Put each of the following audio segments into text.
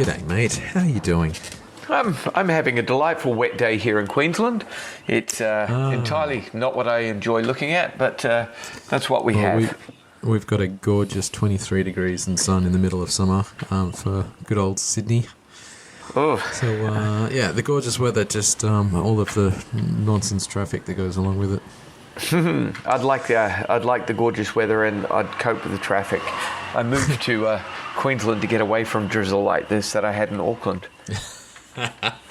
G'day, mate. How are you doing? I'm having a delightful wet day here in Queensland. It's entirely not what I enjoy looking at, but that's what we have. We've got a gorgeous 23 degrees and sun in the middle of summer for good old Sydney. Oh. So, the gorgeous weather, just all of the nonsense traffic that goes along with it. I'd like the gorgeous weather, and I'd cope with the traffic. I moved to Queensland to get away from drizzle like this that I had in Auckland.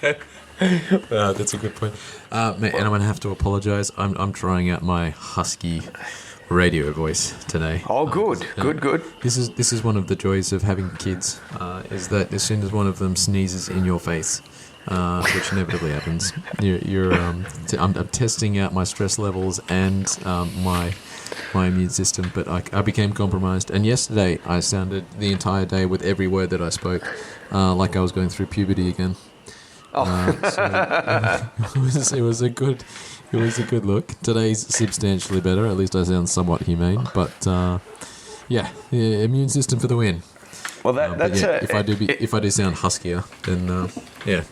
That's a good point. Mate, and I'm going to have to apologise. I'm trying out my husky radio voice today. Oh, good. Good. This is one of the joys of having kids, is that as soon as one of them sneezes in your face, which inevitably happens, I'm testing out my stress levels and my immune system, but I became compromised. And yesterday I sounded the entire day with every word that I spoke like I was going through puberty again. It was a good look. Today's substantially better. At least I sound somewhat humane. But immune system for the win. Well, if I do sound huskier, then yeah.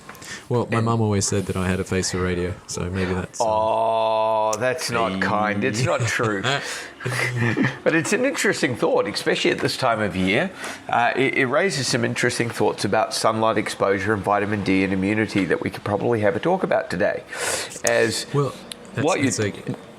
Well, my mum always said that I had a face for radio, so maybe that's... that's not kind. It's not true. But it's an interesting thought, especially at this time of year. It raises some interesting thoughts about sunlight exposure and vitamin D and immunity that we could probably have a talk about today.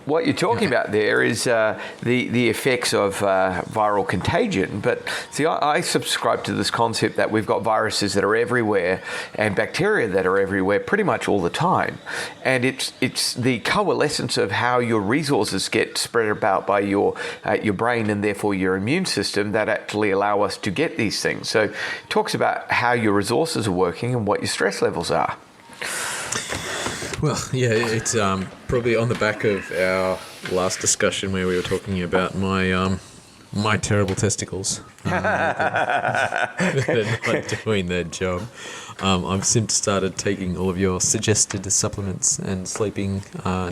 What you're talking about there is the effects of viral contagion. But see, I subscribe to this concept that we've got viruses that are everywhere and bacteria that are everywhere pretty much all the time. And it's the coalescence of how your resources get spread about by your brain and therefore your immune system that actually allow us to get these things. So it talks about how your resources are working and what your stress levels are. Well, yeah, it's probably on the back of our last discussion where we were talking about my terrible testicles. They're not doing their job. I've since started taking all of your suggested supplements and sleeping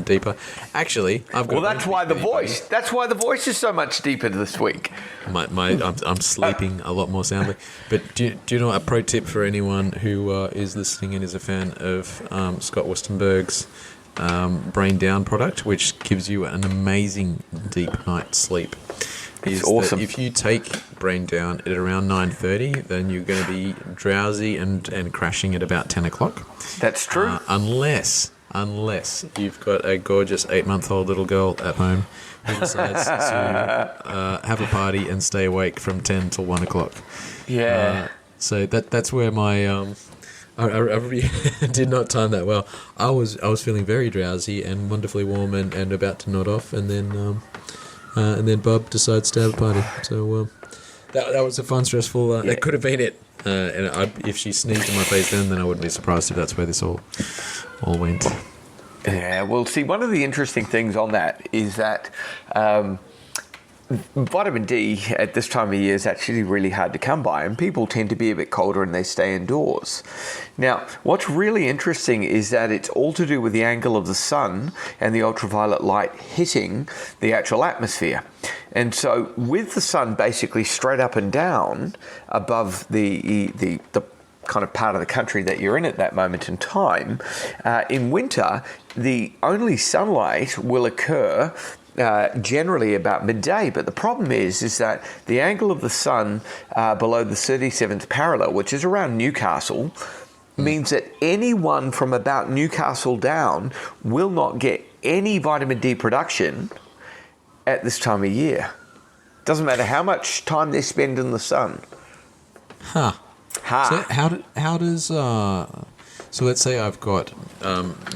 deeper. Actually, I've got... Well, that's why the voice. That's why the voice is so much deeper this week. I'm sleeping a lot more soundly. But do you know a pro tip for anyone who is listening and is a fan of Scott Westenberg's Brain Down product, which gives you an amazing deep night's sleep? It's awesome. If you take Brain Down at around 9:30, then you're going to be drowsy and crashing at about 10 o'clock. That's true. Unless you've got a gorgeous 8-month-old little girl at home who decides to have a party and stay awake from 10 till 1 o'clock. Yeah. So that's where my... I really did not time that well. I was feeling very drowsy and wonderfully warm and about to nod off, and then Bob decides to have a party. So that was a fun, stressful... That could have been it. If she sneezed in my face then I wouldn't be surprised if that's where this all went. Yeah, well, see, one of the interesting things on that is that vitamin D at this time of year is actually really hard to come by, and people tend to be a bit colder and they stay indoors. Now, what's really interesting is that it's all to do with the angle of the sun and the ultraviolet light hitting the actual atmosphere. And so with the sun basically straight up and down above the kind of part of the country that you're in at that moment in time, in winter, the only sunlight will occur generally about midday. But the problem is that the angle of the sun below the 37th parallel, which is around Newcastle, means that anyone from about Newcastle down will not get any vitamin D production at this time of year. Doesn't matter how much time they spend in the sun. Huh. So how does so let's say I've got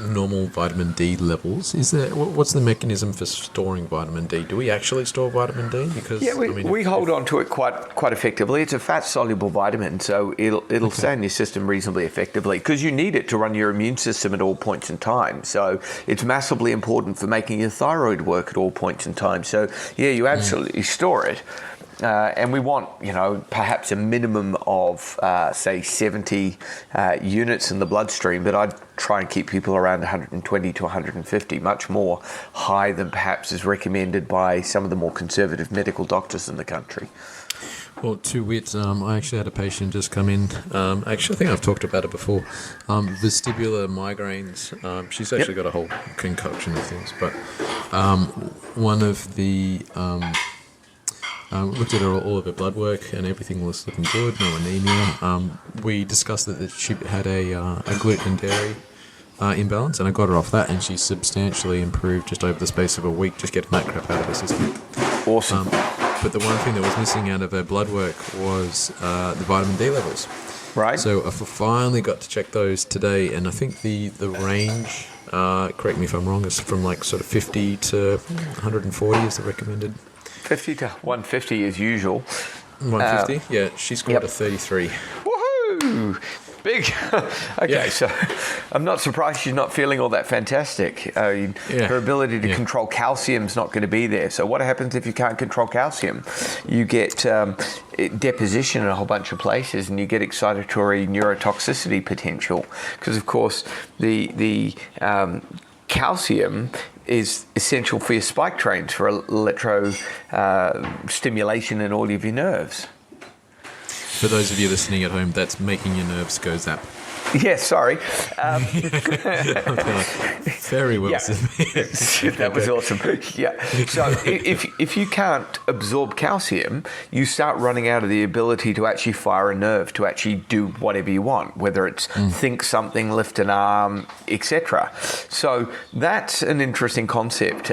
normal vitamin D levels. What's the mechanism for storing vitamin D? Do we actually store vitamin D? Because we hold on to it quite effectively. It's a fat-soluble vitamin, so it'll stay in your system reasonably effectively because you need it to run your immune system at all points in time. So it's massively important for making your thyroid work at all points in time. So yeah, you absolutely store it. And we want, perhaps a minimum of, say, 70 units in the bloodstream, but I'd try and keep people around 120 to 150, much more high than perhaps is recommended by some of the more conservative medical doctors in the country. Well, to wit, I actually had a patient just come in. Actually, I think I've talked about it before. Vestibular migraines. She's actually got a whole concoction of things, but one of the looked at all of her blood work and everything was looking good. No anemia. We discussed that she had a gluten and dairy imbalance, and I got her off that, and she substantially improved just over the space of a week, just getting that crap out of her system. Awesome. But the one thing that was missing out of her blood work was the vitamin D levels. Right. So I finally got to check those today, and I think the range, correct me if I'm wrong, is from like sort of 50 to 140 is the recommended. 50 to 150 is usual. 150? Yeah, she scored a 33. Woohoo! Big. Okay, so I'm not surprised she's not feeling all that fantastic. Her ability to control calcium's not going to be there. So what happens if you can't control calcium? You get deposition in a whole bunch of places, and you get excitatory neurotoxicity potential. Because of course the calcium is essential for your spike trains for electro stimulation in all of your nerves. For those of you listening at home, that's making your nerves go zap. Yeah, sorry. Very well said. That was awesome. Yeah. So if you can't absorb calcium, you start running out of the ability to actually fire a nerve, to actually do whatever you want, whether it's think something, lift an arm, etc. So that's an interesting concept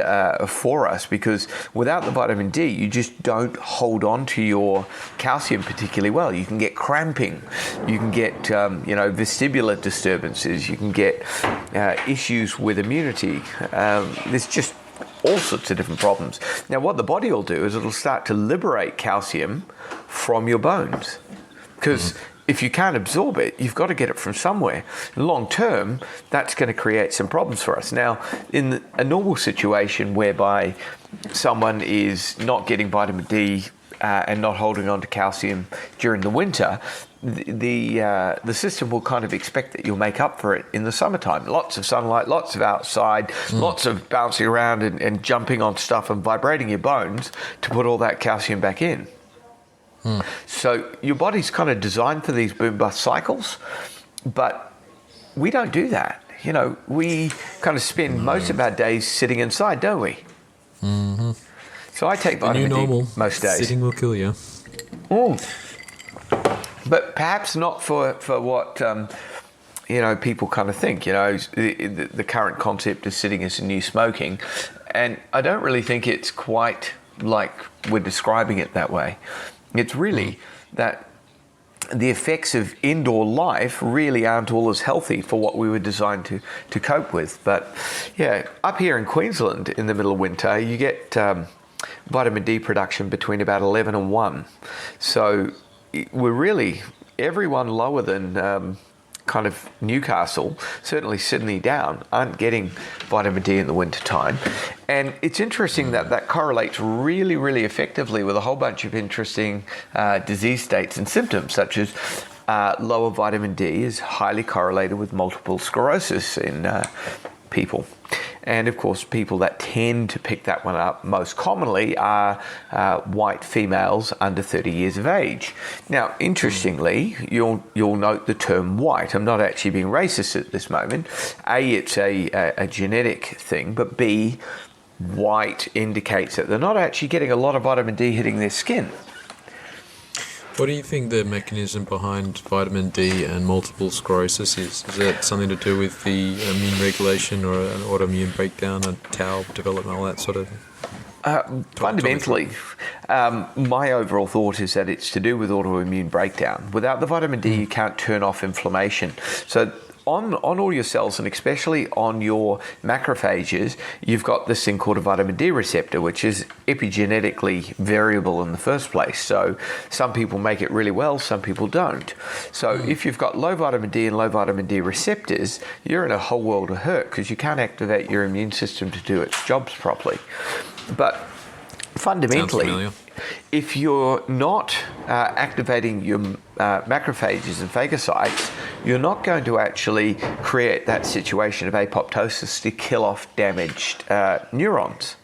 for us, because without the vitamin D, you just don't hold on to your calcium particularly well. You can get cramping. You can get, vestibular disturbances. You can get issues with immunity. There's just all sorts of different problems. Now, what the body will do is it'll start to liberate calcium from your bones, because if you can't absorb it, you've got to get it from somewhere. Long term, that's going to create some problems for us. Now, in a normal situation whereby someone is not getting vitamin D and not holding on to calcium during the winter, the system will kind of expect that you'll make up for it in the summertime. Lots of sunlight, lots of outside, lots of bouncing around and jumping on stuff and vibrating your bones to put all that calcium back in. So your body's kind of designed for these boom-bust cycles, but we don't do that. We kind of spend most of our days sitting inside, don't we? Mm-hmm. So I take vitamin D most days. Sitting will kill you. But perhaps not for what people kind of think. The current concept of sitting is the new smoking, and I don't really think it's quite like we're describing it that way. It's really that the effects of indoor life really aren't all as healthy for what we were designed to cope with. But yeah, up here in Queensland in the middle of winter, you get vitamin D production between about 11 and 1. So we're really, everyone lower than kind of Newcastle, certainly Sydney down, aren't getting vitamin D in the winter time. And it's interesting that correlates really, really effectively with a whole bunch of interesting disease states and symptoms, such as lower vitamin D is highly correlated with multiple sclerosis in people. And of course, people that tend to pick that one up most commonly are white females under 30 years of age. Now, interestingly, you'll note the term white. I'm not actually being racist at this moment. A, it's a genetic thing, but B, white indicates that they're not actually getting a lot of vitamin D hitting their skin. What do you think the mechanism behind vitamin D and multiple sclerosis is? Is that something to do with the immune regulation or an autoimmune breakdown, a tau development, all that sort of? Fundamentally, my overall thought is that it's to do with autoimmune breakdown. Without the vitamin D, you can't turn off inflammation. So on all your cells, and especially on your macrophages, you've got this thing called a vitamin D receptor, which is epigenetically variable in the first place. So some people make it really well, some people don't. So if you've got low vitamin D and low vitamin D receptors, you're in a whole world of hurt, because you can't activate your immune system to do its jobs properly. But fundamentally, if you're not activating your macrophages and phagocytes, you're not going to actually create that situation of apoptosis to kill off damaged neurons.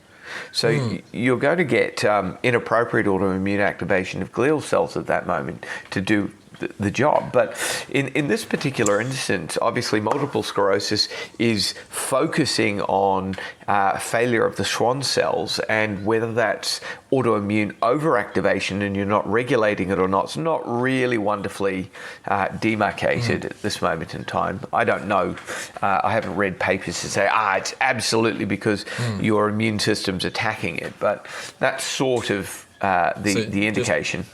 So you're going to get inappropriate autoimmune activation of glial cells at that moment to do the job. But in this particular instance, obviously multiple sclerosis is focusing on failure of the Schwann cells, and whether that's autoimmune overactivation and you're not regulating it or not, it's not really wonderfully demarcated at this moment in time. I don't know. I haven't read papers to say, it's absolutely because your immune system's attacking it, but that's sort of the indication.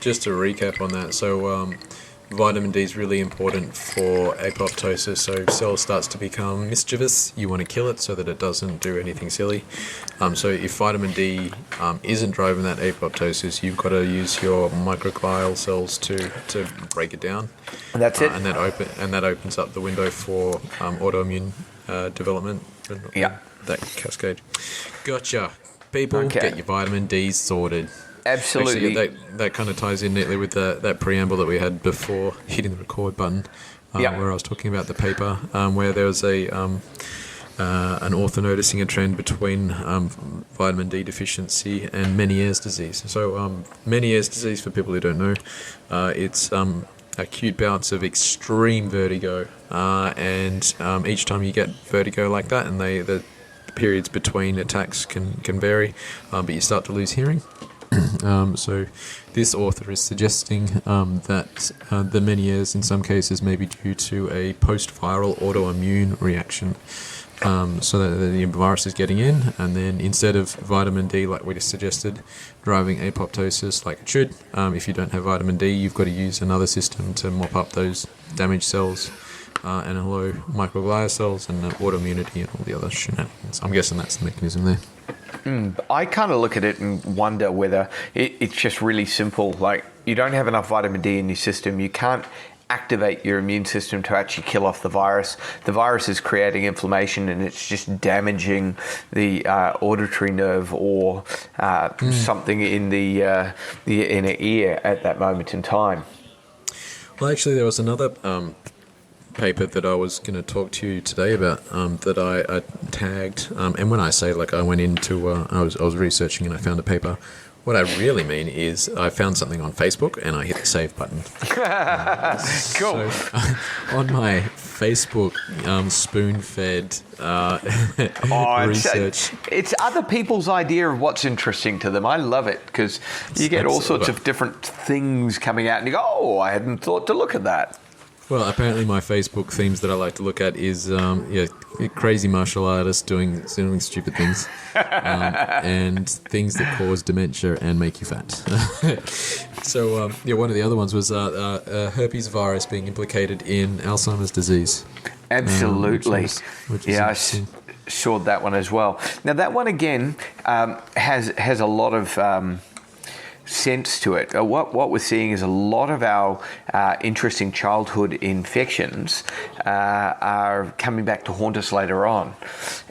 Just to recap on that, so vitamin D is really important for apoptosis. So cell starts to become mischievous. You want to kill it so that it doesn't do anything silly. So if vitamin D isn't driving that apoptosis, you've got to use your microglial cells to break it down. And that's it. And that opens up the window for autoimmune development. Yeah. That cascade. Gotcha. People, get your vitamin D sorted. Absolutely. Actually, that kind of ties in neatly with that preamble that we had before hitting the record button, where I was talking about the paper, where there was an author noticing a trend between vitamin D deficiency and Meniere's disease. So Meniere's disease, for people who don't know, it's acute bouts of extreme vertigo, and each time you get vertigo like that, and the periods between attacks can vary, but you start to lose hearing. So this author is suggesting that the Meniere's in some cases may be due to a post-viral autoimmune reaction, so that the virus is getting in, and then instead of vitamin D, like we just suggested, driving apoptosis like it should, if you don't have vitamin D, you've got to use another system to mop up those damaged cells, and hello microglia cells and autoimmunity and all the other shenanigans. I'm guessing that's the mechanism there. I kind of look at it and wonder whether it's just really simple. Like, you don't have enough vitamin D in your system. You can't activate your immune system to actually kill off the virus. The virus is creating inflammation, and it's just damaging the auditory nerve or something in the inner ear at that moment in time. Well, actually, there was another paper that I was going to talk to you today about, that I tagged, and when I say I went into I was researching and I found a paper, what I really mean is I found something on Facebook and I hit the save button. Cool. So, on my Facebook spoon-fed research. It's other people's idea of what's interesting to them. I love it because you get all sorts of different things coming out and you go, I hadn't thought to look at that. Well, apparently my Facebook themes that I like to look at is crazy martial artists doing stupid things, and things that cause dementia and make you fat. So one of the other ones was herpes virus being implicated in Alzheimer's disease. Absolutely. Which is interesting. I saw that one as well. Now that one again has a lot of sense to it. What we're seeing is a lot of our interesting childhood infections are coming back to haunt us later on,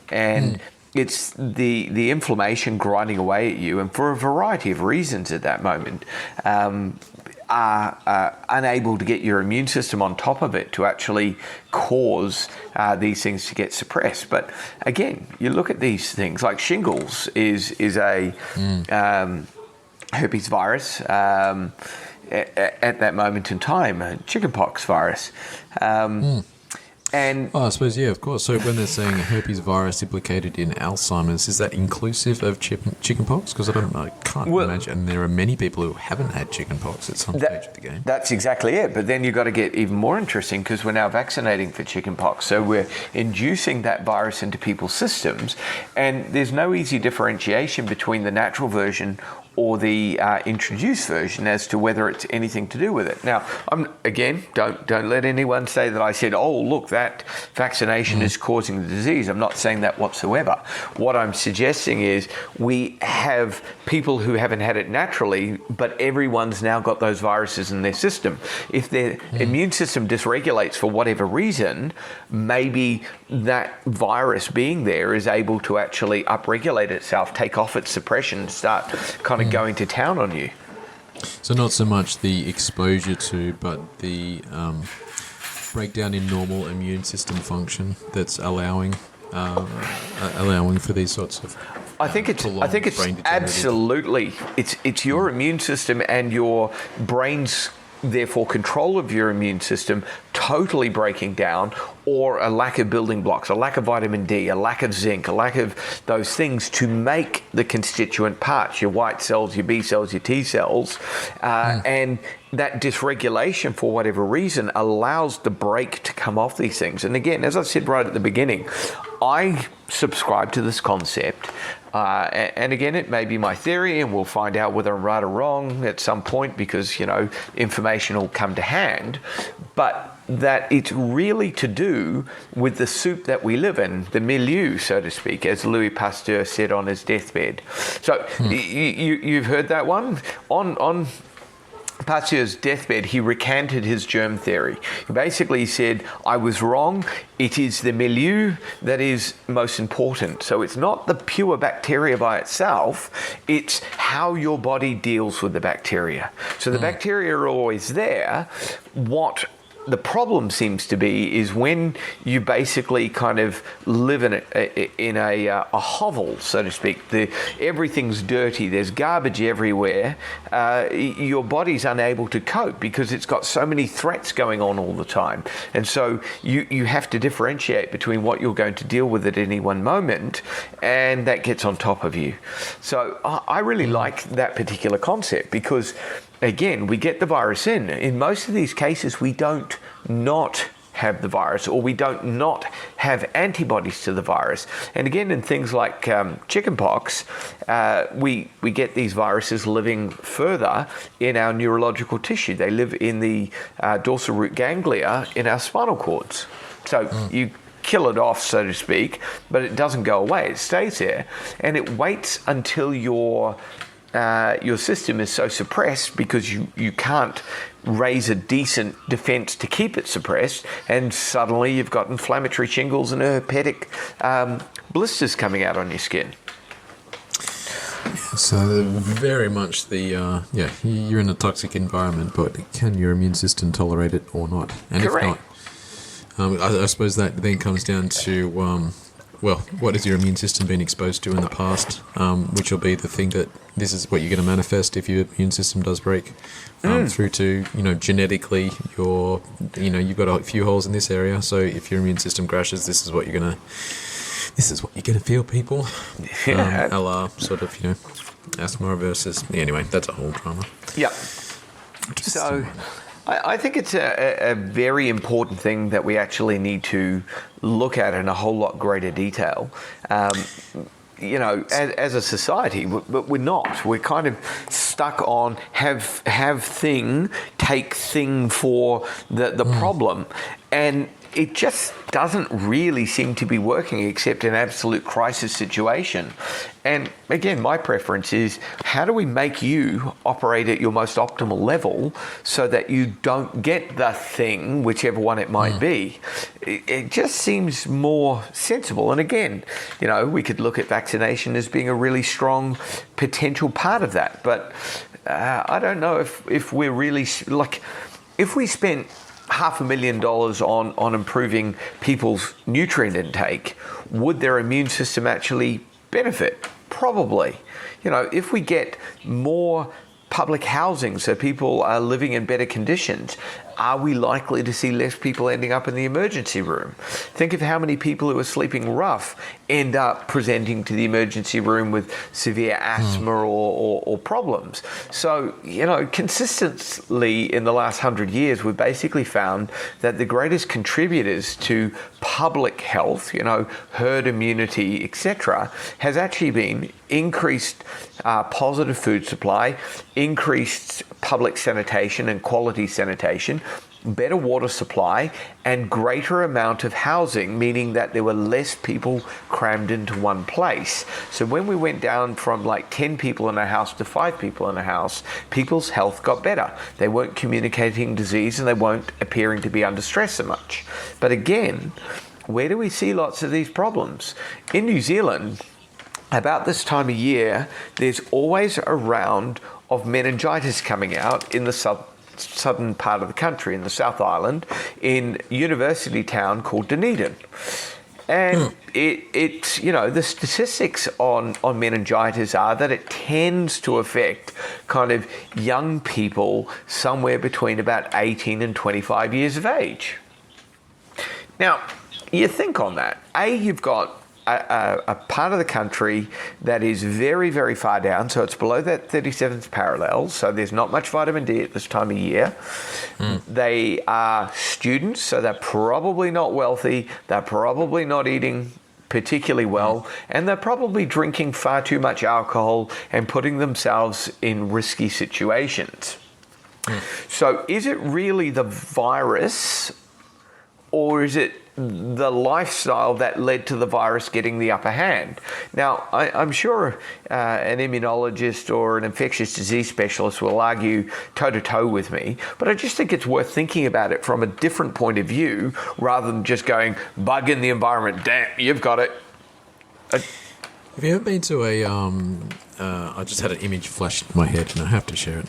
and it's the inflammation grinding away at you, and for a variety of reasons at that moment, are unable to get your immune system on top of it to actually cause these things to get suppressed. But again, you look at these things like shingles is a herpes virus at that moment in time, chickenpox virus. And I suppose, of course. So when they're saying herpes virus implicated in Alzheimer's, is that inclusive of chickenpox? Because I can't imagine. And there are many people who haven't had chickenpox at some stage of the game. That's exactly it. But then you've got to get even more interesting because we're now vaccinating for chickenpox. So we're inducing that virus into people's systems. And there's no easy differentiation between the natural version or the introduced version as to whether it's anything to do with it. Now, don't let anyone say that I said, oh, look, that vaccination is causing the disease. I'm not saying that whatsoever. What I'm suggesting is we have people who haven't had it naturally, but everyone's now got those viruses in their system. If their immune system dysregulates for whatever reason, maybe that virus being there is able to actually upregulate itself, take off its suppression, start kind of going to town on you. So not so much the exposure to, but the breakdown in normal immune system function that's allowing for these sorts of I think it's absolutely it's your immune system and your brain's therefore control of your immune system totally breaking down, or a lack of building blocks, a lack of vitamin D, a lack of zinc, a lack of those things to make the constituent parts, your white cells, your B cells, your T cells, and that dysregulation for whatever reason allows the brake to come off these things. And again, as I said right at the beginning, I subscribe to this concept. And again, it may be my theory, and we'll find out whether I'm right or wrong at some point, because, information will come to hand. But that it's really to do with the soup that we live in, the milieu, so to speak, as Louis Pasteur said on his deathbed. So you've heard that one? On Pasteur's deathbed, he recanted his germ theory. He basically said, I was wrong. It is the milieu that is most important. So it's not the pure bacteria by itself, it's how your body deals with the bacteria. So the bacteria are always there. What the problem seems to be is when you basically kind of live in a hovel, so to speak. Everything's dirty. There's garbage everywhere. Your body's unable to cope because it's got so many threats going on all the time. And so you have to differentiate between what you're going to deal with at any one moment, and that gets on top of you. So I really like that particular concept because, again, we get the virus in. In most of these cases, we don't not have the virus, or we don't not have antibodies to the virus. And again, in things like chickenpox, we get these viruses living further in our neurological tissue. They live in the dorsal root ganglia in our spinal cords. So you kill it off, so to speak, but it doesn't go away. It stays there, and it waits until your system is so suppressed because you can't raise a decent defense to keep it suppressed, and suddenly you've got inflammatory shingles and herpetic blisters coming out on your skin. So very much you're in a toxic environment, but can your immune system tolerate it or not? And Correct. If not, I suppose that then comes down to what has your immune system been exposed to in the past, which will be the thing that this is what you're going to manifest if your immune system does break, through to, genetically you've got a few holes in this area. So if your immune system crashes, this is what you're going to feel, people. A la sort of, asthma versus, anyway, that's a whole drama. Yeah. So I think it's a very important thing that we actually need to look at in a whole lot greater detail. As a society, but we're not. We're kind of stuck on have thing, take thing for the problem. And it just doesn't really seem to be working except in absolute crisis situation. And again, my preference is, how do we make you operate at your most optimal level so that you don't get the thing, whichever one it might be? It just seems more sensible. And again, we could look at vaccination as being a really strong potential part of that. But I don't know if we're really, if we spent $500,000 on improving people's nutrient intake, would their immune system actually benefit? Probably. If we get more public housing so people are living in better conditions, are we likely to see less people ending up in the emergency room? Think of how many people who are sleeping rough end up presenting to the emergency room with severe asthma or problems. So, consistently in the last 100 years, we've basically found that the greatest contributors to public health, herd immunity, etc., has actually been increased positive food supply, increased public sanitation and quality sanitation, better water supply, and greater amount of housing, meaning that there were less people crammed into one place. So when we went down from 10 people in a house to 5 people in a house, people's health got better. They weren't communicating disease and they weren't appearing to be under stress so much. But again, where do we see lots of these problems? In New Zealand, about this time of year, there's always a round of meningitis coming out in the southern part of the country, in the South Island, in a university town called Dunedin. And it's the statistics on meningitis are that it tends to affect kind of young people somewhere between about 18 and 25 years of age. Now, you think on that. You've got a part of the country that is very, very far down, so it's below that 37th parallel, so there's not much vitamin D at this time of year. They are students, so they're probably not wealthy, they're probably not eating particularly well, and they're probably drinking far too much alcohol and putting themselves in risky situations. So is it really the virus, or is it the lifestyle that led to the virus getting the upper hand? Now, I'm sure an immunologist or an infectious disease specialist will argue toe-to-toe with me, but I just think it's worth thinking about it from a different point of view rather than just going, bug in the environment, damn, you've got it. Have you ever been to a, I just had an image flash in my head and I have to share it.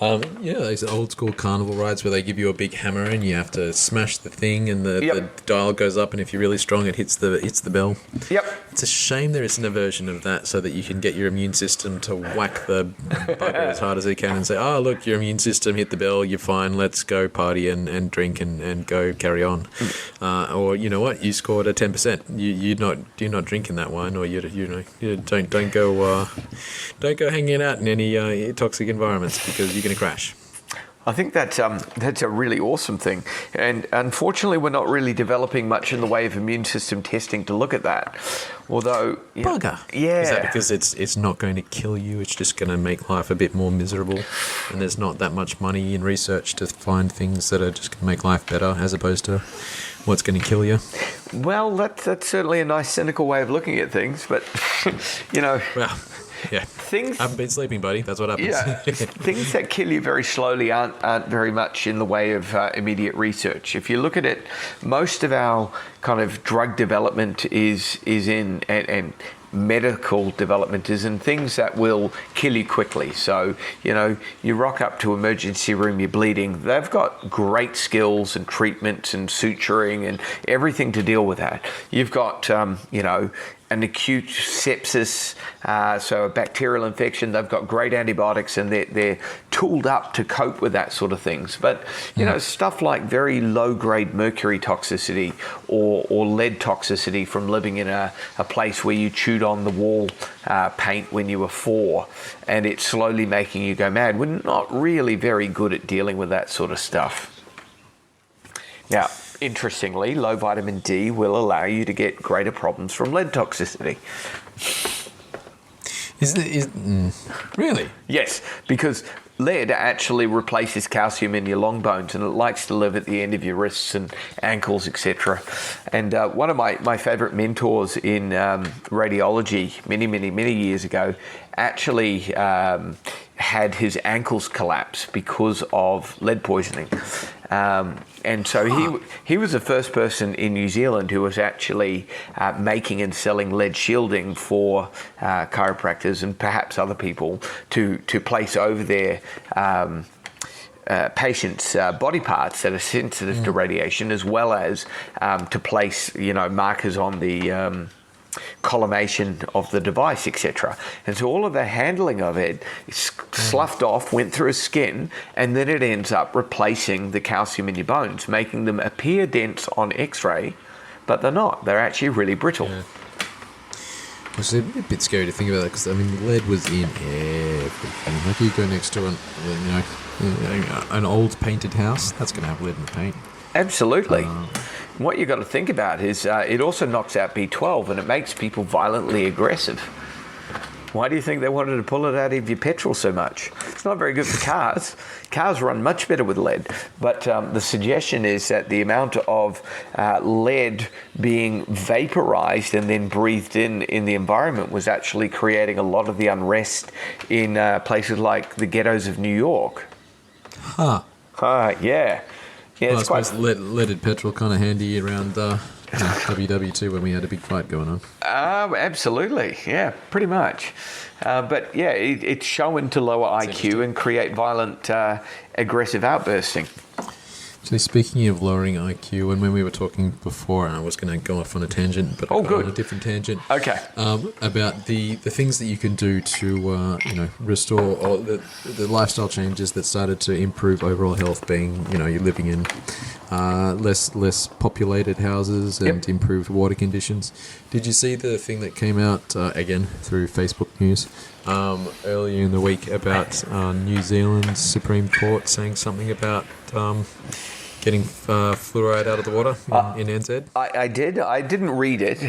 Those old school carnival rides where they give you a big hammer and you have to smash the thing and the dial goes up, and if you're really strong it hits the bell. Yep. It's a shame there isn't a version of that so that you can get your immune system to whack the bugger as hard as it can and say, oh, look, your immune system hit the bell, you're fine, let's go party and drink and go carry on. Or you know what, you scored a 10%. You're not drinking that wine, or you don't go hanging out in any toxic environments because you're going to crash. I think that's a really awesome thing, and unfortunately we're not really developing much in the way of immune system testing to look at that. Although, bugger, yeah, is that because it's not going to kill you? It's just going to make life a bit more miserable, and there's not that much money in research to find things that are just going to make life better, as opposed to what's going to kill you. Well, that's certainly a nice cynical way of looking at things, but Well, yeah. I haven't been sleeping, buddy. That's what happens. Yeah, things that kill you very slowly aren't very much in the way of immediate research. If you look at it, most of our kind of drug development is in and medical development is in things that will kill you quickly. So, you rock up to emergency room, you're bleeding. They've got great skills and treatments and suturing and everything to deal with that. You've got, an acute sepsis, so a bacterial infection. They've got great antibiotics and they're tooled up to cope with that sort of things. But, stuff like very low-grade mercury toxicity or lead toxicity from living in a place where you chewed on the wall paint when you were 4 and it's slowly making you go mad. We're not really very good at dealing with that sort of stuff. Now, interestingly, low vitamin D will allow you to get greater problems from lead toxicity. Really? Yes, because lead actually replaces calcium in your long bones, and it likes to live at the end of your wrists and ankles, etc. And one of my favorite mentors in radiology many years ago actually had his ankles collapse because of lead poisoning. And so he was the first person in New Zealand who was actually making and selling lead shielding for chiropractors and perhaps other people to place over their patients' body parts that are sensitive to radiation, as well as to place markers on the collimation of the device, etc. And so all of the handling of it is sloughed off, went through his skin, and then it ends up replacing the calcium in your bones, making them appear dense on X-ray, but they're not. They're actually really brittle. Yeah. It's a bit scary to think about that, because lead was in everything. Like, you go next to an old painted house, that's going to have lead in the paint. Absolutely. What you've got to think about is it also knocks out B12 and it makes people violently aggressive. Why do you think they wanted to pull it out of your petrol so much? It's not very good for cars. Cars run much better with lead. But the suggestion is that the amount of lead being vaporized and then breathed in the environment was actually creating a lot of the unrest in places like the ghettos of New York. Huh. Yeah. Yeah, well, I suppose leaded petrol kind of handy around WW2 when we had a big fight going on. Absolutely, yeah, pretty much. But yeah, it's shown to lower IQ and create violent, aggressive outbursting. So speaking of lowering IQ, and when we were talking before, and I was going to go off on a tangent, but I got on a different tangent. Okay. About the things that you can do to restore, or the lifestyle changes that started to improve overall health. Being you're living in less populated houses and improved water conditions. Did you see the thing that came out again through Facebook News earlier in the week about New Zealand's Supreme Court saying something about getting fluoride out of the water in NZ? I did. I didn't read it,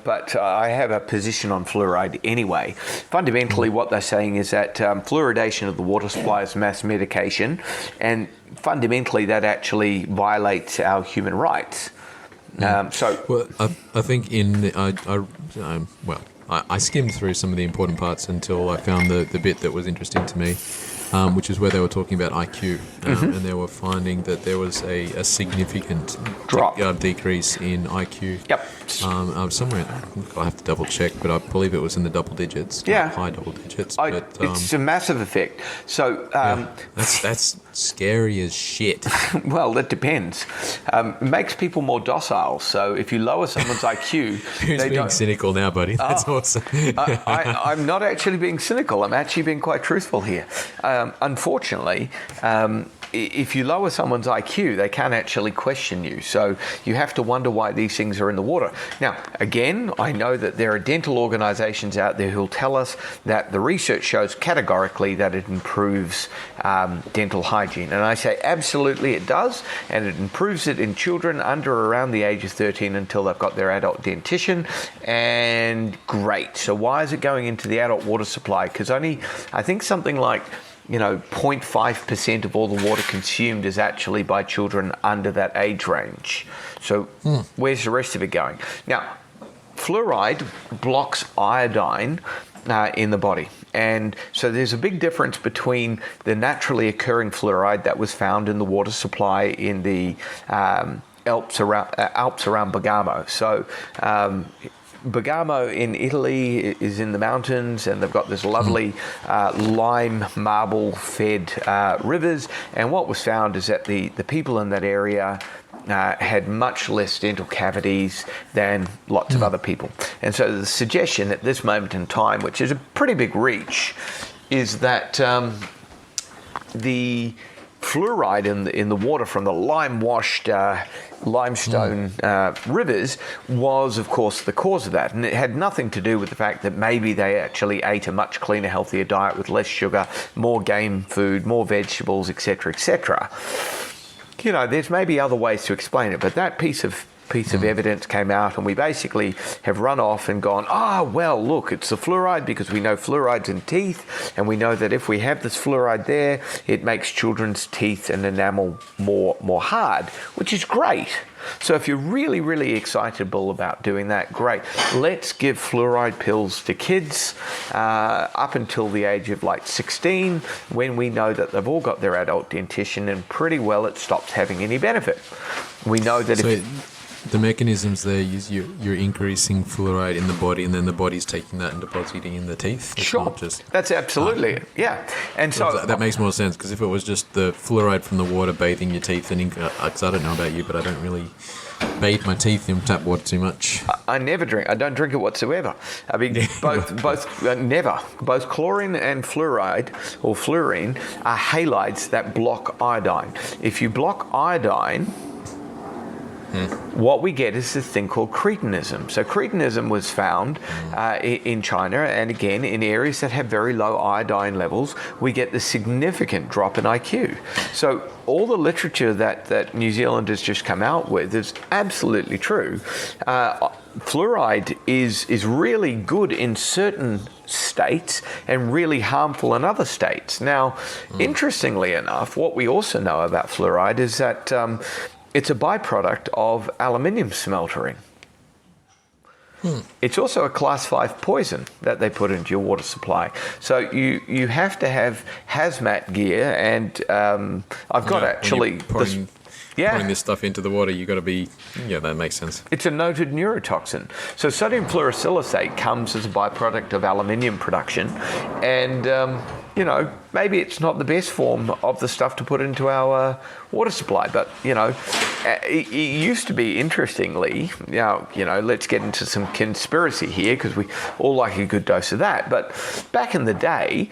but I have a position on fluoride anyway. Fundamentally, what they're saying is that fluoridation of the water supply is mass medication, and fundamentally that actually violates our human rights. Well, I think I skimmed through some of the important parts until I found the bit that was interesting to me, which is where they were talking about IQ, and they were finding that there was a significant drop decrease in IQ. Yep. Somewhere, I have to double check, but I believe it was in the double digits. High double digits. It's a massive effect. So that's scary as shit. Well, that depends. It makes people more docile. So if you lower someone's IQ, who's being cynical now, buddy? That's awesome. I'm not actually being cynical. I'm actually being quite truthful here. Unfortunately, if you lower someone's IQ, they can't actually question you. So you have to wonder why these things are in the water. Now, again, I know that there are dental organizations out there who'll tell us that the research shows categorically that it improves dental hygiene. And I say absolutely it does, and it improves it in children under or around the age of 13 until they've got their adult dentition. And great. So why is it going into the adult water supply? Because only, I think something like 0.5% of all the water consumed is actually by children under that age range. So where's the rest of it going? Now, fluoride blocks iodine in the body. And so there's a big difference between the naturally occurring fluoride that was found in the water supply in the Alps around Bergamo. So Bergamo in Italy is in the mountains, and they've got this lovely lime marble fed rivers, and what was found is that the people in that area had much less dental cavities than lots of other people. And so the suggestion at this moment in time, which is a pretty big reach, is that the fluoride in the water from the lime-washed limestone rivers was, of course, the cause of that. And it had nothing to do with the fact that maybe they actually ate a much cleaner, healthier diet with less sugar, more game food, more vegetables, etc., etc. There's maybe other ways to explain it, but that piece of evidence came out, and we basically have run off and gone, well, look, it's the fluoride, because we know fluoride's in teeth, and we know that if we have this fluoride there, it makes children's teeth and enamel more hard, which is great. So if you're really, really excitable about doing that, great. Let's give fluoride pills to kids up until the age of 16, when we know that they've all got their adult dentition, and pretty well it stops having any benefit. We know that the mechanisms there is you're increasing fluoride in the body, and then the body's taking that and depositing in the teeth. It's sure, that's absolutely it. Yeah, and so that makes more sense, because if it was just the fluoride from the water bathing your teeth, then because I don't know about you, but I don't really bathe my teeth in tap water too much. I never drink. I don't drink it whatsoever. I mean, never. Both chlorine and fluoride or fluorine are halides that block iodine. If you block iodine, what we get is this thing called cretinism. So cretinism was found in China, and again in areas that have very low iodine levels, we get the significant drop in IQ. So all the literature that New Zealand has just come out with is absolutely true. Fluoride is really good in certain states and really harmful in other states. Now, interestingly enough, what we also know about fluoride is that it's a byproduct of aluminium smeltering. It's also a class 5 poison that they put into your water supply. So you have to have hazmat gear, and I've got putting this stuff into the water, you got to be, that makes sense. It's a noted neurotoxin. So sodium fluorosilicate comes as a byproduct of aluminium production, and maybe it's not the best form of the stuff to put into our water supply. But, it used to be, interestingly, let's get into some conspiracy here because we all like a good dose of that. But back in the day,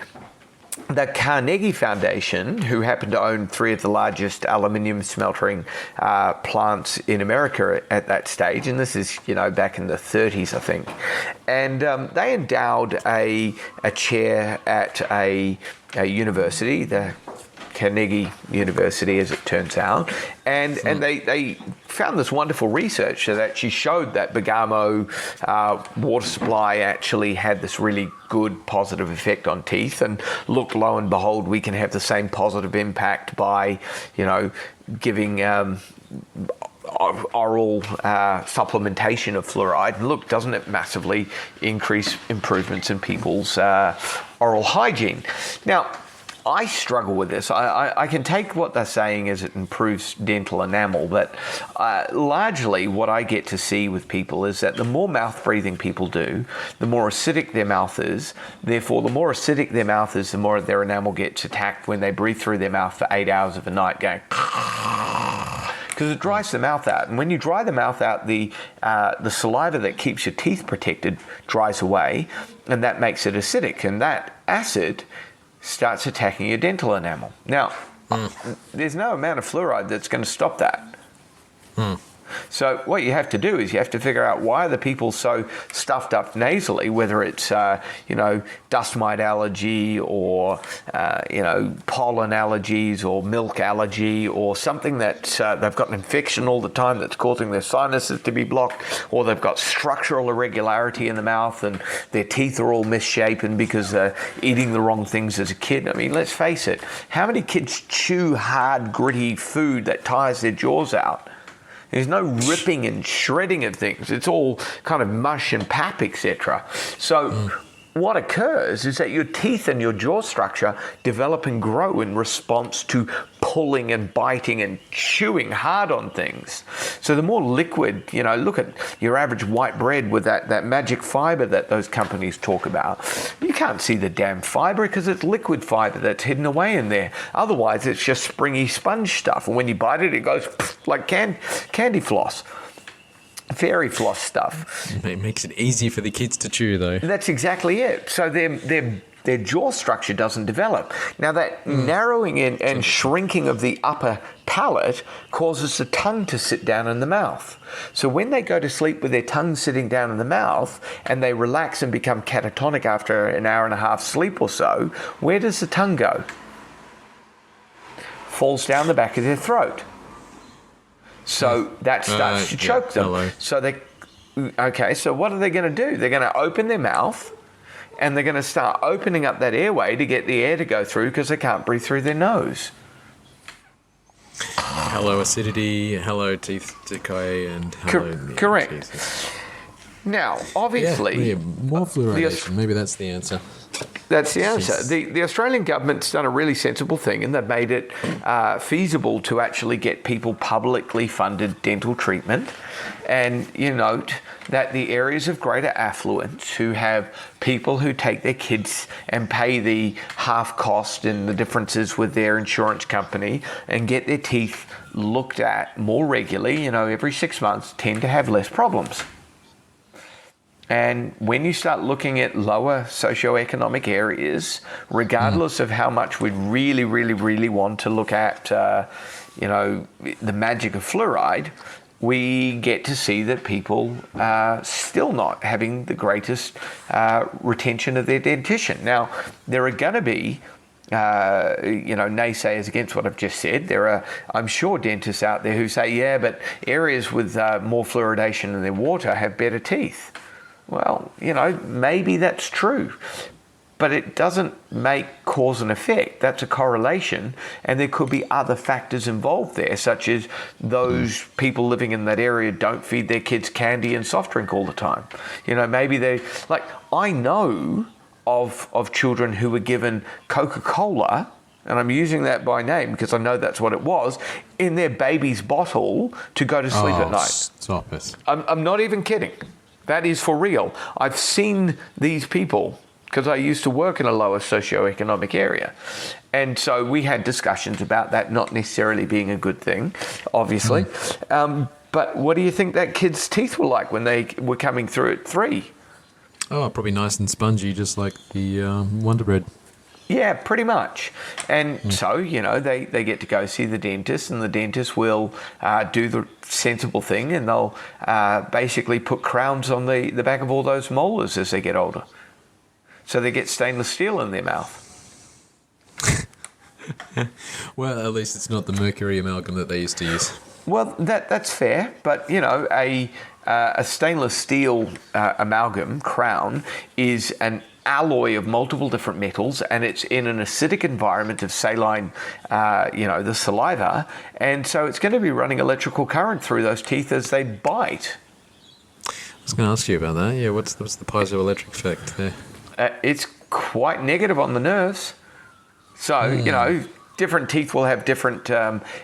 the Carnegie Foundation, who happened to own 3 of the largest aluminium smelting plants in America at that stage, and this is, back in the 30s, I think, and they endowed a chair at a university, the Carnegie University, as it turns out, and they found this wonderful research that actually showed that Bergamo water supply actually had this really good positive effect on teeth. And look, lo and behold, we can have the same positive impact by, giving oral supplementation of fluoride. And look, doesn't it massively increase improvements in people's oral hygiene? Now, I struggle with this. I can take what they're saying as it improves dental enamel, but largely what I get to see with people is that the more mouth breathing people do, the more acidic their mouth is. Therefore, the more acidic their mouth is, the more their enamel gets attacked when they breathe through their mouth for 8 hours of a night going because it dries the mouth out. And when you dry the mouth out, the saliva that keeps your teeth protected dries away, and that makes it acidic. And that acid starts attacking your dental enamel. Now, there's no amount of fluoride that's going to stop that. So what you have to do is you have to figure out why are the people so stuffed up nasally, whether it's, dust mite allergy or, pollen allergies or milk allergy or something that they've got an infection all the time that's causing their sinuses to be blocked, or they've got structural irregularity in the mouth and their teeth are all misshapen because they're eating the wrong things as a kid. I mean, let's face it, how many kids chew hard, gritty food that tires their jaws out? There's no ripping and shredding of things. It's all kind of mush and pap, etc. So what occurs is that your teeth and your jaw structure develop and grow in response to pulling and biting and chewing hard on things. So the more liquid, look at your average white bread with that magic fiber that those companies talk about. You can't see the damn fiber because it's liquid fiber that's hidden away in there. Otherwise, it's just springy sponge stuff. And when you bite it, it goes like candy floss. Fairy floss stuff. It makes it easy for the kids to chew, though. That's exactly it. So their jaw structure doesn't develop. Now that narrowing and shrinking of the upper palate causes the tongue to sit down in the mouth. So when they go to sleep with their tongue sitting down in the mouth and they relax and become catatonic after an hour and a half sleep or so, where does the tongue go? Falls down the back of their throat. So that starts to choke them. Hello. So what are they going to do? They're going to open their mouth and they're going to start opening up that airway to get the air to go through because they can't breathe through their nose. Hello acidity, hello teeth decay, and hello... Correct. Jesus. Now, obviously... more fluoridation. Maybe that's the answer. That's the answer. The Australian government's done a really sensible thing, and they've made it feasible to actually get people publicly funded dental treatment. And you note that the areas of greater affluence who have people who take their kids and pay the half cost and the differences with their insurance company and get their teeth looked at more regularly, every 6 months, tend to have less problems. And when you start looking at lower socioeconomic areas, regardless of how much we really, really, really want to look at, the magic of fluoride, we get to see that people are still not having the greatest retention of their dentition. Now, there are going to be naysayers against what I've just said. There are, I'm sure, dentists out there who say, yeah, but areas with more fluoridation in their water have better teeth. Well, maybe that's true, but it doesn't make cause and effect. That's a correlation, and there could be other factors involved there, such as those people living in that area don't feed their kids candy and soft drink all the time. Maybe they, I know of children who were given Coca-Cola, and I'm using that by name because I know that's what it was, in their baby's bottle to go to sleep at night. Stop it. I'm not even kidding. That is for real. I've seen these people because I used to work in a lower socioeconomic area. And so we had discussions about that not necessarily being a good thing, obviously. But what do you think that kid's teeth were like when they were coming through at 3? Oh, probably nice and spongy, just like the Wonder Bread. Yeah, pretty much. And so, you know, they get to go see the dentist, and the dentist will do the sensible thing, and they'll basically put crowns on the back of all those molars as they get older. So they get stainless steel in their mouth. Well, at least it's not the mercury amalgam that they used to use. Well, that's fair, but, you know, a stainless steel amalgam crown is an alloy of multiple different metals, and it's in an acidic environment of saline, the saliva, and so it's going to be running electrical current through those teeth as they bite. I was going to ask you about that. Yeah, what's the piezoelectric effect there? It's quite negative on the nerves. So, you know, different teeth will have different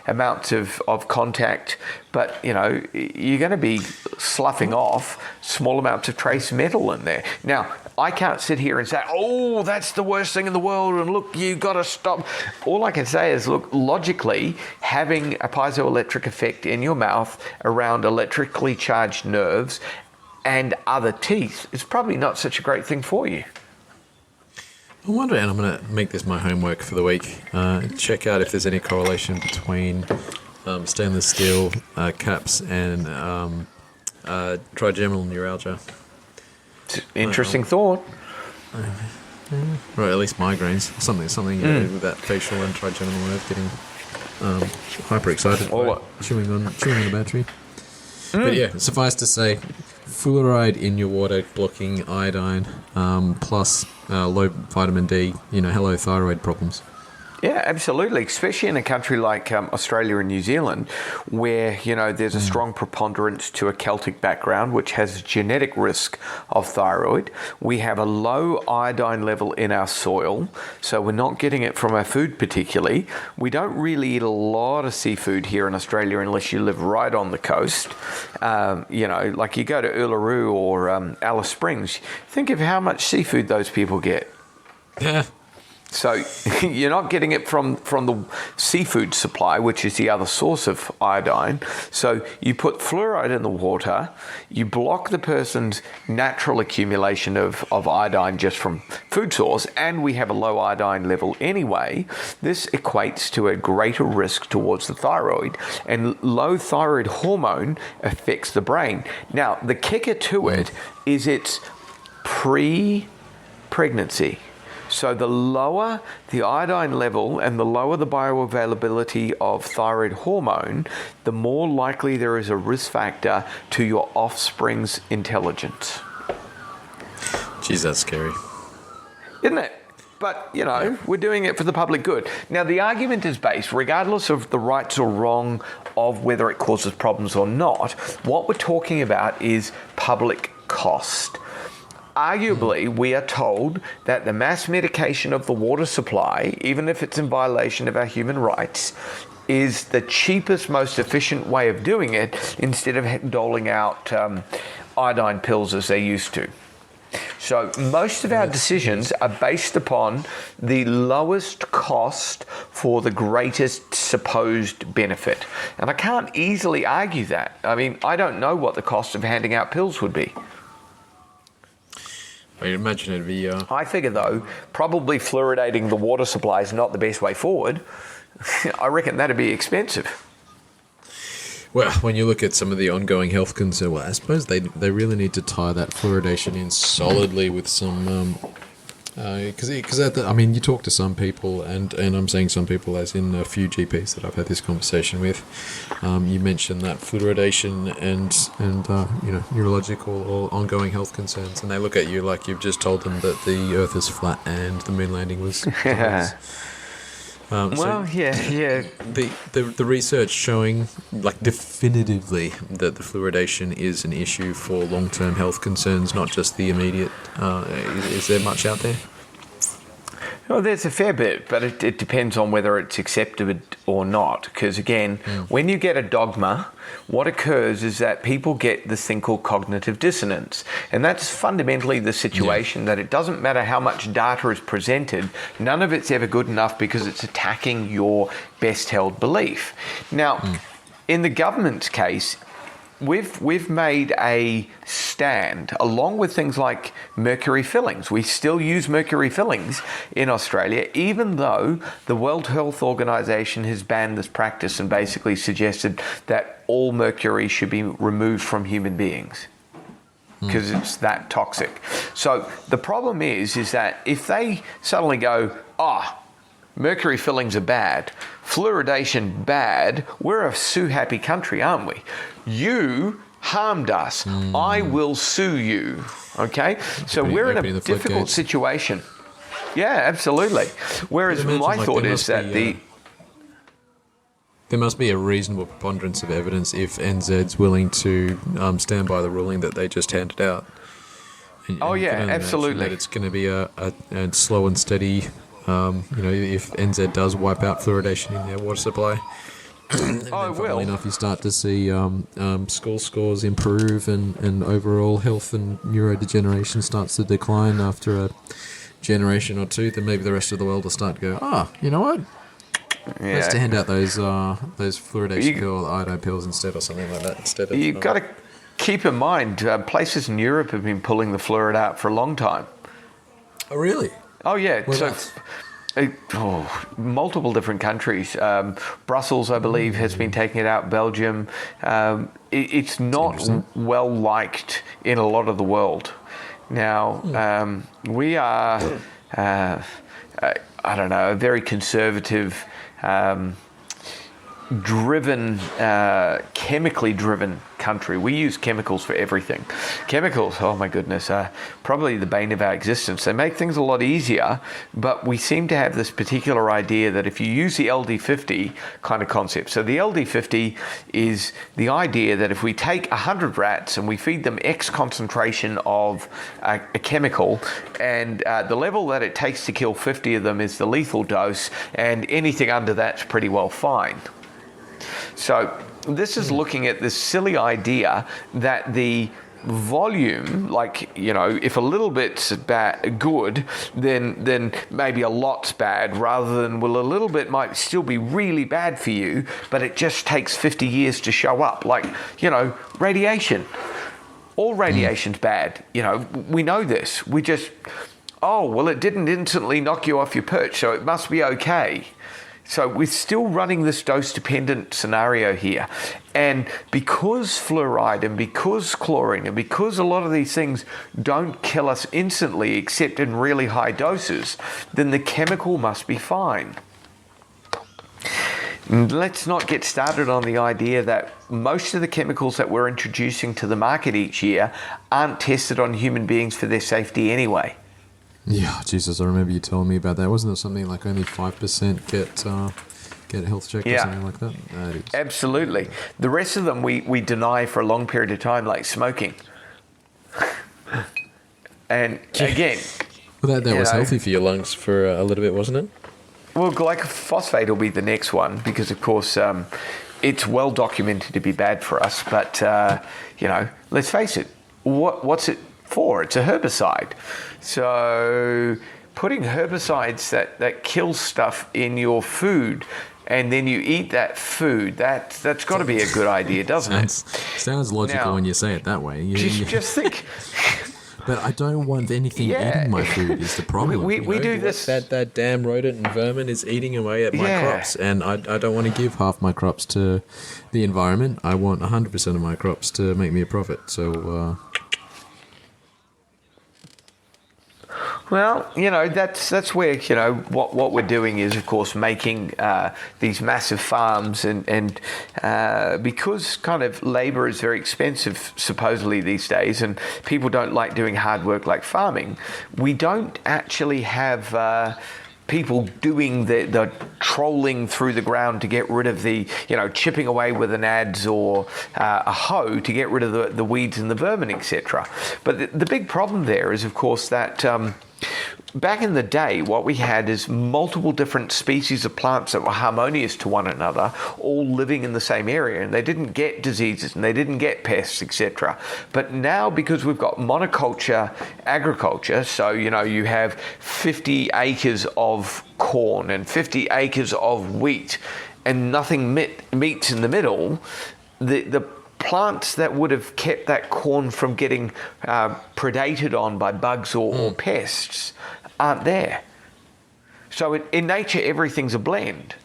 amounts of contact, but, you know, you're going to be sloughing off small amounts of trace metal in there. Now, I can't sit here and say, oh, that's the worst thing in the world, and look, you got to stop. All I can say is, look, logically, having a piezoelectric effect in your mouth around electrically charged nerves and other teeth is probably not such a great thing for you. I wonder, and I'm going to make this my homework for the week, check out if there's any correlation between stainless steel caps and trigeminal neuralgia. Interesting thought. Or at least migraines. Something with that facial and trigeminal nerve getting hyper excited by chewing on a battery. But yeah, suffice to say, fluoride in your water blocking iodine, plus low vitamin D, hello thyroid problems. Yeah, absolutely, especially in a country like Australia and New Zealand, where, there's a strong preponderance to a Celtic background, which has a genetic risk of thyroid. We have a low iodine level in our soil, so we're not getting it from our food particularly. We don't really eat a lot of seafood here in Australia unless you live right on the coast. Like you go to Uluru or Alice Springs, think of how much seafood those people get. Yeah. So you're not getting it from the seafood supply, which is the other source of iodine. So you put fluoride in the water, you block the person's natural accumulation of iodine just from food source, and we have a low iodine level anyway. This equates to a greater risk towards the thyroid, and low thyroid hormone affects the brain. Now, the kicker to it is it's pre-pregnancy. So the lower the iodine level and the lower the bioavailability of thyroid hormone, the more likely there is a risk factor to your offspring's intelligence. Geez, that's scary. Isn't it? But, we're doing it for the public good. Now, the argument is based, regardless of the rights or wrong of whether it causes problems or not, what we're talking about is public cost. Arguably, we are told that the mass medication of the water supply, even if it's in violation of our human rights, is the cheapest, most efficient way of doing it instead of doling out iodine pills as they used to. So most of our decisions are based upon the lowest cost for the greatest supposed benefit. And I can't easily argue that. I mean, I don't know what the cost of handing out pills would be. I imagine it'd be... I figure, though, probably fluoridating the water supply is not the best way forward. I reckon that'd be expensive. Well, when you look at some of the ongoing health concerns, I suppose they really need to tie that fluoridation in solidly with some... Because you talk to some people, and I'm saying some people as in a few GPs that I've had this conversation with. You mentioned that fluoridation and neurological or ongoing health concerns, and they look at you like you've just told them that the Earth is flat and the moon landing was. Yeah. The research showing definitively that the fluoridation is an issue for long-term health concerns, not just the immediate. Is there much out there? Well, there's a fair bit, but it depends on whether it's accepted or not. Because again, when you get a dogma, what occurs is that people get this thing called cognitive dissonance. And that's fundamentally the situation that it doesn't matter how much data is presented, none of it's ever good enough because it's attacking your best held belief. Now, in the government's case, we've made a stand along with things like mercury fillings. We still use mercury fillings in Australia, even though the World Health Organization has banned this practice and basically suggested that all mercury should be removed from human beings because it's that toxic. So the problem is that if they suddenly go, mercury fillings are bad, fluoridation bad, we're a sue-happy country, aren't we? You harmed us. I will sue you. Okay? So we're in a difficult situation. Yeah, absolutely. Whereas my thought is that there must be a reasonable preponderance of evidence if NZ's willing to stand by the ruling that they just handed out. And absolutely. That it's going to be a slow and steady. If NZ does wipe out fluoridation in their water supply, and then funnily enough, you start to see school scores improve and overall health and neurodegeneration starts to decline after a generation or two, then maybe the rest of the world will start to go, you know what? Let's hand out those fluoridation pill, iodine pills instead, or something like that. Instead of you've got to keep in mind, places in Europe have been pulling the fluoride out for a long time. Oh, really? Oh, yeah. Multiple different countries. Brussels, I believe, has been taking it out. Belgium. It's not well liked in a lot of the world. Now, we are, I don't know, a very conservative, chemically driven country. We use chemicals for everything. Chemicals, oh my goodness, probably the bane of our existence. They make things a lot easier, but we seem to have this particular idea that if you use the LD50 kind of concept. So the LD50 is the idea that if we take 100 rats and we feed them X concentration of a chemical, and the level that it takes to kill 50 of them is the lethal dose, and anything under that's pretty well fine. So this is looking at this silly idea that the volume, if a little bit's good, then maybe a lot's bad, rather than, a little bit might still be really bad for you, but it just takes 50 years to show up. Radiation. All radiation's bad. We know this. We just, it didn't instantly knock you off your perch, so it must be okay. So we're still running this dose-dependent scenario here. And because fluoride and because chlorine and because a lot of these things don't kill us instantly except in really high doses, then the chemical must be fine. Let's not get started on the idea that most of the chemicals that we're introducing to the market each year aren't tested on human beings for their safety anyway. Yeah, Jesus, I remember you telling me about that. Wasn't it something like only 5% get a health check or something like that? Absolutely. The rest of them we deny for a long period of time, like smoking. And again... Well, that was healthy for your lungs for a little bit, wasn't it? Well, glyphosate will be the next one because, of course, it's well documented to be bad for us. But, let's face it, what's it for? It's a herbicide. So putting herbicides that kill stuff in your food and then you eat that food, that's got to be a good idea, doesn't it? Sounds logical when you say it that way. Just think... But I don't want anything eating my food is the problem. We do this... That damn rodent and vermin is eating away at my crops, and I don't want to give half my crops to the environment. I want 100% of my crops to make me a profit. So... Well, that's where, what we're doing is, of course, making these massive farms and because kind of labour is very expensive, supposedly, these days, and people don't like doing hard work like farming, we don't actually have... people doing the trolling through the ground to get rid of the, chipping away with an adze or a hoe to get rid of the weeds and the vermin, etc. But the big problem there is, of course, that back in the day, what we had is multiple different species of plants that were harmonious to one another, all living in the same area, and they didn't get diseases and they didn't get pests, etc. But now, because we've got monoculture agriculture, so you have 50 acres of corn and 50 acres of wheat and nothing meets in the middle, the plants that would have kept that corn from getting predated on by bugs or pests aren't there. So in nature, everything's a blend.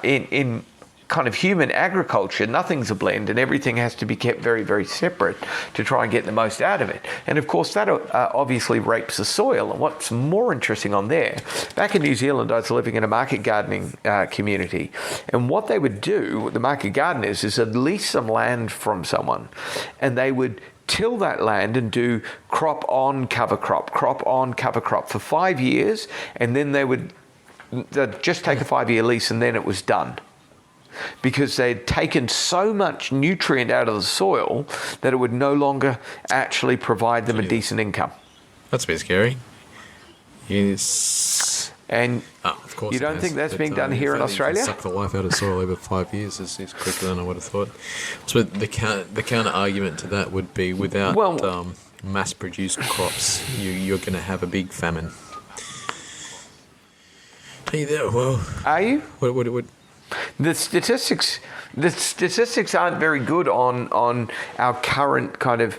In kind of human agriculture, nothing's a blend, and everything has to be kept very, very separate to try and get the most out of it. And of course, that obviously rapes the soil. And what's more interesting on there, back in New Zealand, I was living in a market gardening community, and what they would do, the market gardeners, is they'd lease some land from someone, and they would till that land and do crop on, cover crop for 5 years, and then they'd just take a 5-year lease, and then it was done. Because they'd taken so much nutrient out of the soil that it would no longer actually provide them a decent income. That's a bit scary. Yes. And of course you don't think that's being done here in Australia? Suck the life out of soil over 5 years is quicker than I would have thought. So the counter argument to that would be without mass-produced crops, you're going to have a big famine. Hey there, well... Are you? What The statistics aren't very good on our current kind of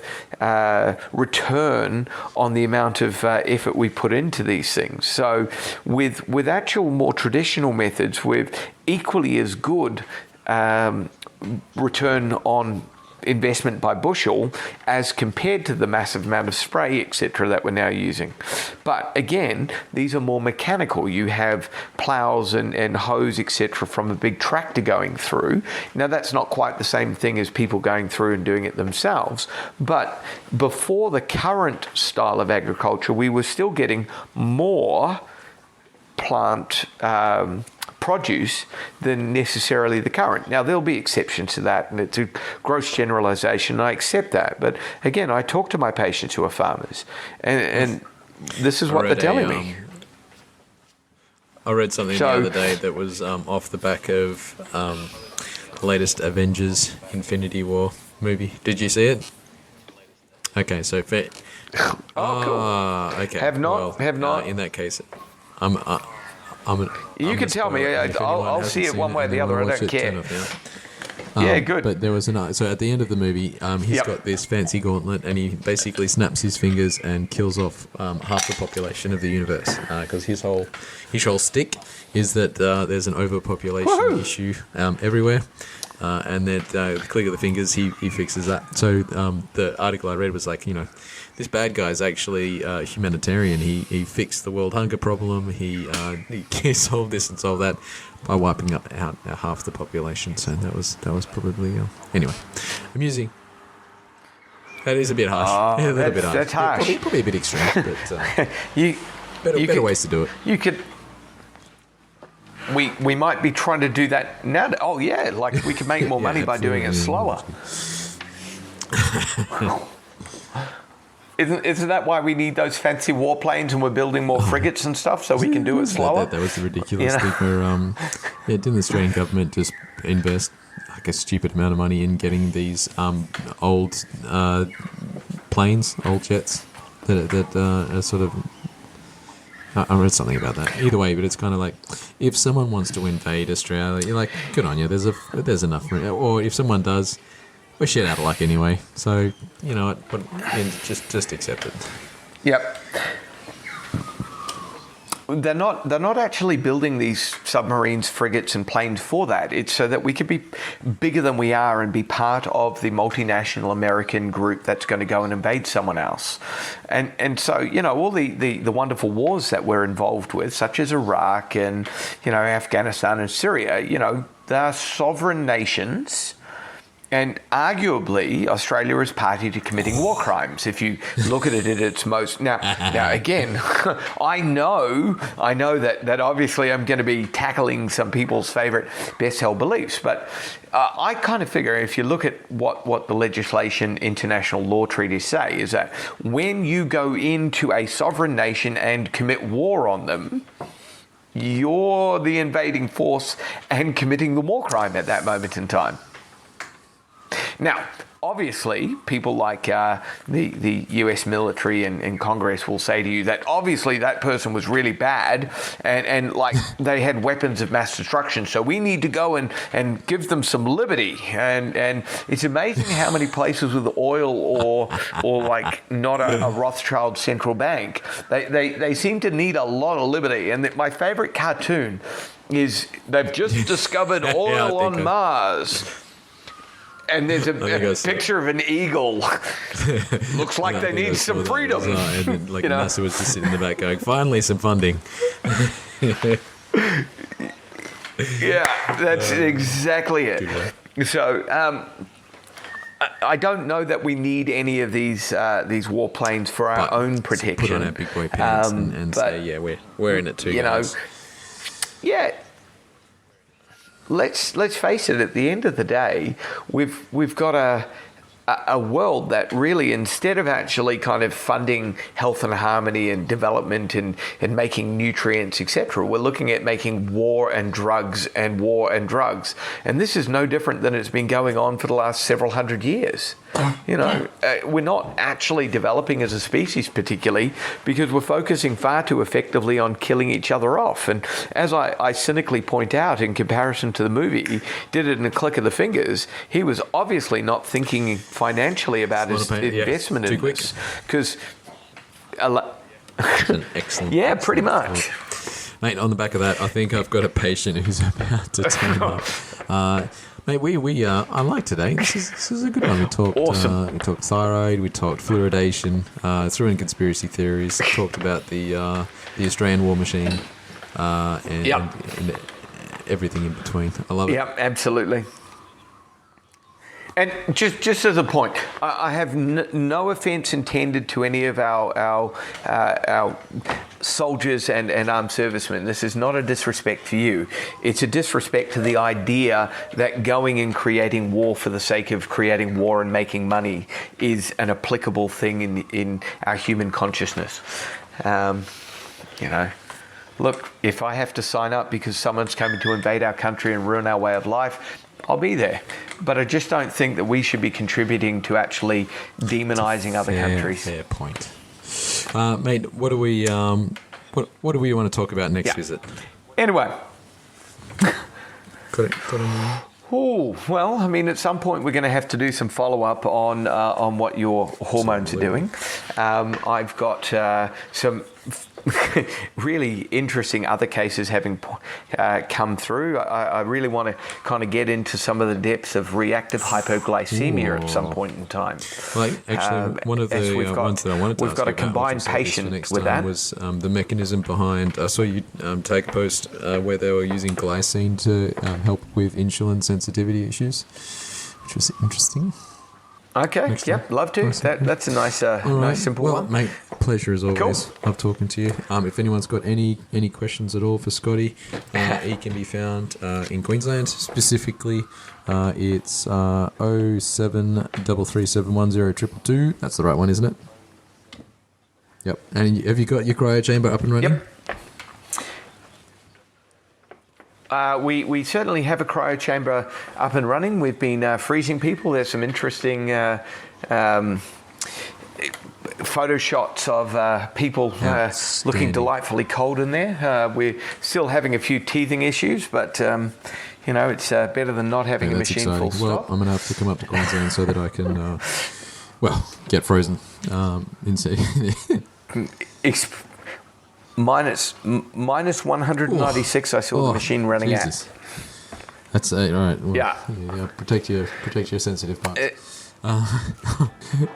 return on the amount of effort we put into these things. So with actual more traditional methods, with equally as good return on investment by bushel as compared to the massive amount of spray, etc., that we're now using. But again, these are more mechanical. You have plows and hose, etc., from a big tractor going through. Now, that's not quite the same thing as people going through and doing it themselves. But before the current style of agriculture, we were still getting more plant produce than necessarily the current. Now, there'll be exceptions to that, and it's a gross generalization, and I accept that. But again, I talk to my patients who are farmers, and this is what they're telling me. I read something the other day that was off the back of the latest Avengers Infinity War movie. Did you see it? Okay, so... cool. Okay. Have not. In that case, you can tell me. I'll see it one way or the other. I don't care. Yeah, good. But there was so at the end of the movie, he's got this fancy gauntlet, and he basically snaps his fingers and kills off half the population of the universe. Because his whole stick is that there's an overpopulation issue everywhere. And that the click of the fingers, he fixes that. So the article I read was like, this bad guy is actually humanitarian. He fixed the world hunger problem. He solved this and solved that by wiping out half the population. So that was probably anyway amusing. That is a bit harsh. Yeah, a bit harsh. That's harsh. Probably a bit extreme, but better ways to do it. You could. We might be trying to do that now. Oh yeah, like we could make more money by doing it slower. Isn't that why we need those fancy warplanes and we're building more frigates and stuff so we can do it slower? That was the ridiculous thing where didn't the Australian government just invest like a stupid amount of money in getting these old planes, old jets that are sort of... I read something about that. Either way, but it's kind of like, if someone wants to invade Australia, you're like, good on you. There's enough room. Or if someone does, we're shit out of luck anyway. So just accept it. Yep. They're not actually building these submarines, frigates, and planes for that. It's so that we could be bigger than we are and be part of the multinational American group that's going to go and invade someone else. And so, all the wonderful wars that we're involved with, such as Iraq and, Afghanistan and Syria, they're sovereign nations And arguably, Australia is party to committing war crimes. If you look at it at its most now again, I know that obviously I'm going to be tackling some people's favourite best-held beliefs, but I kind of figure if you look at what the legislation, international law treaties say, is that when you go into a sovereign nation and commit war on them, you're the invading force and committing the war crime at that moment in time. Now, obviously, people like the US military and Congress will say to you that obviously that person was really bad and like they had weapons of mass destruction, so we need to go and give them some liberty. And it's amazing how many places with oil or like not a Rothschild central bank, they seem to need a lot of liberty. And my favorite cartoon is they've just discovered oil on Mars. And there's a picture of an eagle. Looks like they need some freedom. And then, like, NASA was just sitting in the back going, finally some funding. Yeah, that's exactly it. So I don't know that we need any of these warplanes for our own protection. Put on our big boy pants and say, yeah, we're in it too, guys. Yeah. Let's face it. At the end of the day, we've got a world that really, instead of actually kind of funding health and harmony and development and making nutrients, etc., we're looking at making war and drugs and war and drugs. And this is no different than it's been going on for the last several hundred years. We're not actually developing as a species particularly because we're focusing far too effectively on killing each other off. And as I cynically point out, in comparison to the movie, he did it in a click of the fingers. He was obviously not thinking financially about his investment in this. Because excellent. Yeah, pretty much. Mate, on the back of that, I think I've got a patient who's about to turn up. Mate, I like today. This is a good one. We talked awesome. We talked thyroid, we talked fluoridation, threw in conspiracy theories, talked about the Australian war machine, and everything in between. I love it. Yep, absolutely. And just as a point, I have no offence intended to any of our soldiers and armed servicemen. This is not a disrespect for you. It's a disrespect to the idea that going and creating war for the sake of creating war and making money is an applicable thing in our human consciousness. Look, if I have to sign up because someone's coming to invade our country and ruin our way of life, I'll be there. But I just don't think that we should be contributing to actually demonising other countries. Fair point. Mate, what do we want to talk about next visit? Anyway. Got it. Oh, well, I mean, at some point we're going to have to do some follow-up on what your hormones are doing. I've got some really interesting other cases having come through. I really want to kind of get into some of the depths of reactive hypoglycemia at some point in time. Well, actually, one of the ones that I wanted to we've got a combined patient with that. Was the mechanism behind. I saw you take a post where they were using glycine to help with insulin sensitivity issues, which was interesting. Okay, yep, love to. That's a nice simple one. Mate, pleasure as always. Cool. Love talking to you. If anyone's got any questions at all for Scotty, he can be found in Queensland. Specifically, it's 0733710222. That's the right one, isn't it? Yep. And have you got your cryo chamber up and running? Yep. We certainly have a cryo chamber up and running. We've been freezing people. There's some interesting photo shots of people looking delightfully cold in there. We're still having a few teething issues, but it's better than not having a machine full stop. Well, I'm going to have to come up to Queensland so that I can, get frozen. Minus 196. I saw the machine running Jesus. That's all right. Well, yeah. Protect your sensitive parts.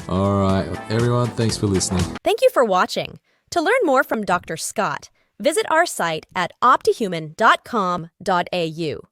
All right, everyone. Thanks for listening. Thank you for watching. To learn more from Dr. Scott, visit our site at optihuman.com.au.